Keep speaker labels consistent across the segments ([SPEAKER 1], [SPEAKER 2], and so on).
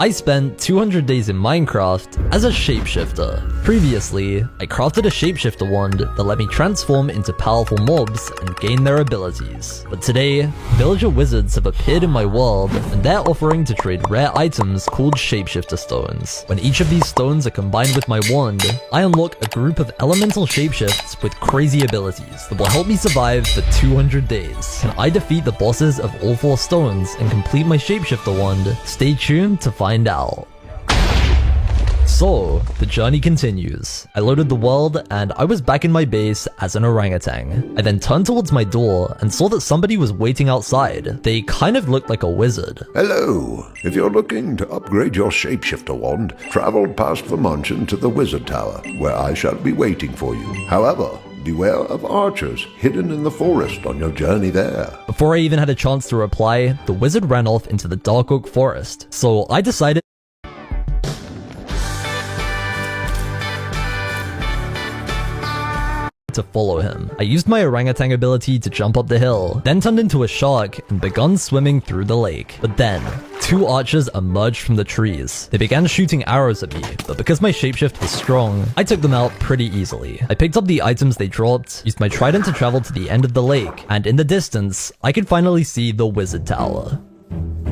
[SPEAKER 1] I spent 200 days in Minecraft as a shapeshifter. Previously, I crafted a shapeshifter wand that let me transform into powerful mobs and gain their abilities. But today, villager wizards have appeared in my world and they're offering to trade rare items called shapeshifter stones. When each of these stones are combined with my wand, I unlock a group of elemental shapeshifts with crazy abilities that will help me survive for 200 days. Can I defeat the bosses of all 4 stones and complete my shapeshifter wand? Stay tuned to find out. So, the journey continues. I loaded the world and I was back in my base as an orangutan. I then turned towards my door and saw that somebody was waiting outside. They kind of looked like a wizard.
[SPEAKER 2] Hello. If you're looking to upgrade your shapeshifter wand, travel past the mansion to the wizard tower, where I shall be waiting for you. However, beware of archers hidden in the forest on your journey there.
[SPEAKER 1] Before I even had a chance to reply, the wizard ran off into the dark oak forest. So I decided to follow him. I used my orangutan ability to jump up the hill, then turned into a shark and begun swimming through the lake. But then, 2 archers emerged from the trees. They began shooting arrows at me, but because my shapeshift was strong, I took them out pretty easily. I picked up the items they dropped, used my trident to travel to the end of the lake, and in the distance, I could finally see the wizard tower.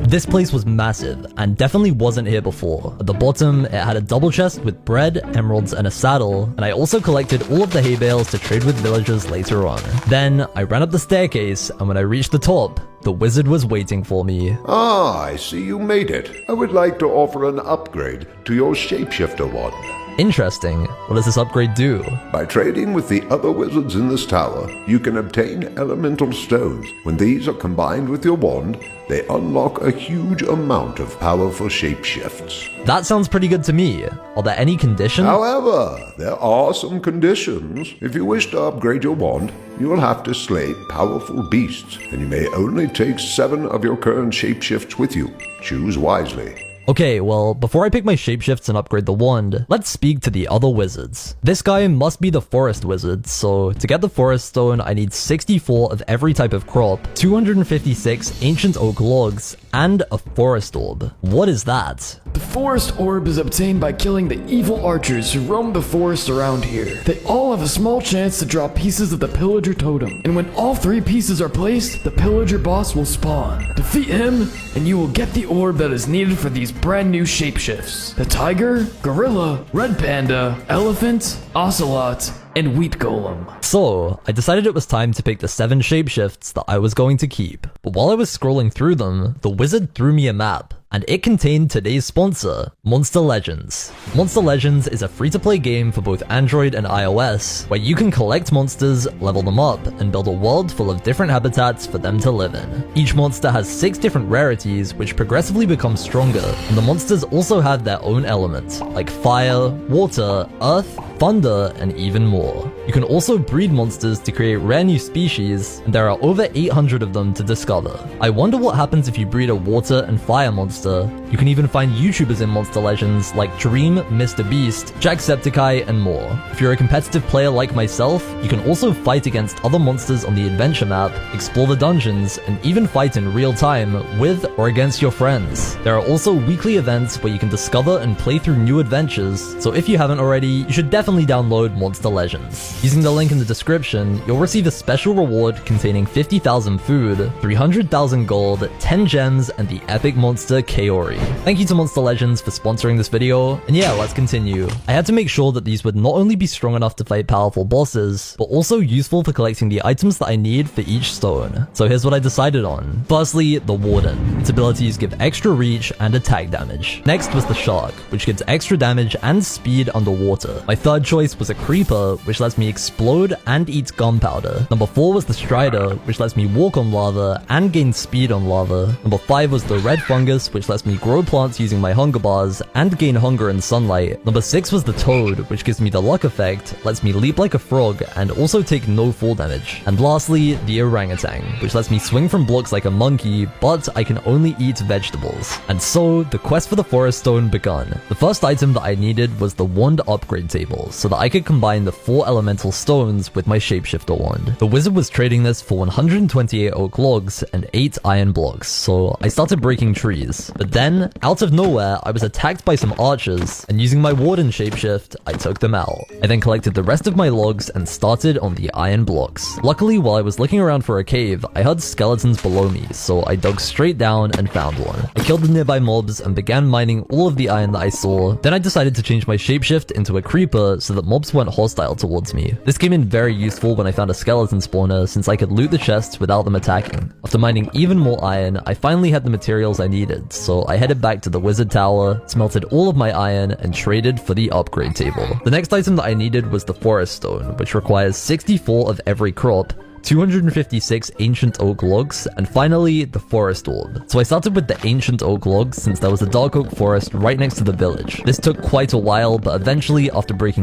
[SPEAKER 1] This place was massive, and definitely wasn't here before. At the bottom, it had a double chest with bread, emeralds, and a saddle, and I also collected all of the hay bales to trade with villagers later on. Then, I ran up the staircase, and when I reached the top, the wizard was waiting for me.
[SPEAKER 2] Ah, I see you made it. I would like to offer an upgrade to your shapeshifter wand.
[SPEAKER 1] Interesting. What does this upgrade do?
[SPEAKER 2] By trading with the other wizards in this tower, you can obtain elemental stones. When these are combined with your wand, they unlock a huge amount of powerful shapeshifts.
[SPEAKER 1] That sounds pretty good to me. Are there any conditions?
[SPEAKER 2] However, there are some conditions. If you wish to upgrade your wand, you will have to slay powerful beasts, and you may only take 7 of your current shapeshifts with you. Choose wisely.
[SPEAKER 1] Okay, well, before I pick my shapeshifts and upgrade the wand, let's speak to the other wizards. This guy must be the forest wizard, so to get the forest stone, I need 64 of every type of crop, 256 ancient oak logs, and a forest orb. What is that?
[SPEAKER 3] The forest orb is obtained by killing the evil archers who roam the forest around here. They all have a small chance to drop pieces of the pillager totem, and when all 3 pieces are placed, the pillager boss will spawn. Defeat him, and you will get the orb that is needed for these brand new shapeshifts. The tiger, gorilla, red panda, elephant, ocelot, and wheat golem.
[SPEAKER 1] So, I decided it was time to pick the 7 shapeshifts that I was going to keep. But while I was scrolling through them, the wizard threw me a map, and it contained today's sponsor, Monster Legends. Monster Legends is a free-to-play game for both Android and iOS, where you can collect monsters, level them up, and build a world full of different habitats for them to live in. Each monster has 6 different rarities, which progressively become stronger, and the monsters also have their own elements, like fire, water, earth, thunder, and even more. You can also breed monsters to create rare new species, and there are over 800 of them to discover. I wonder what happens if you breed a water and fire monster. You can even find YouTubers in Monster Legends like Dream, Mr. Beast, Jacksepticeye, and more. If you're a competitive player like myself, you can also fight against other monsters on the adventure map, explore the dungeons, and even fight in real time with or against your friends. There are also weekly events where you can discover and play through new adventures, so if you haven't already, you should definitely download Monster Legends. Using the link in the description, you'll receive a special reward containing 50,000 food, 300,000 gold, 10 gems, and the epic monster Kaori. Thank you to Monster Legends for sponsoring this video, and yeah, let's continue. I had to make sure that these would not only be strong enough to fight powerful bosses, but also useful for collecting the items that I need for each stone. So here's what I decided on. Firstly, the Warden. Its abilities give extra reach and attack damage. Next was the Shark, which gives extra damage and speed underwater. My third choice was a Creeper, which lets me explode and eat gunpowder. Number 4 was the Strider, which lets me walk on lava and gain speed on lava. Number 5 was the Red Fungus, which lets me grow plants using my hunger bars and gain hunger in sunlight. Number 6 was the Toad, which gives me the luck effect, lets me leap like a frog, and also take no fall damage. And lastly, the Orangutan, which lets me swing from blocks like a monkey, but I can only only eat vegetables. And so, the quest for the Forest Stone begun. The first item that I needed was the wand upgrade table, so that I could combine the 4 elemental stones with my shapeshifter wand. The wizard was trading this for 128 oak logs and 8 iron blocks, so I started breaking trees. But then, out of nowhere, I was attacked by some archers, and using my warden shapeshift, I took them out. I then collected the rest of my logs and started on the iron blocks. Luckily, while I was looking around for a cave, I heard skeletons below me, so I dug straight down and found one. I killed the nearby mobs and began mining all of the iron that I saw. Then I decided to change my shapeshift into a creeper so that mobs weren't hostile towards me. This came in very useful when I found a skeleton spawner, since I could loot the chests without them attacking. After mining even more iron, I finally had the materials I needed, so I headed back to the wizard tower, smelted all of my iron, and traded for the upgrade table. The next item that I needed was the Forest Stone, which requires 64 of every crop, 256 ancient oak logs, and finally, the forest orb. So I started with the ancient oak logs since there was a dark oak forest right next to the village. This took quite a while, but eventually, after breaking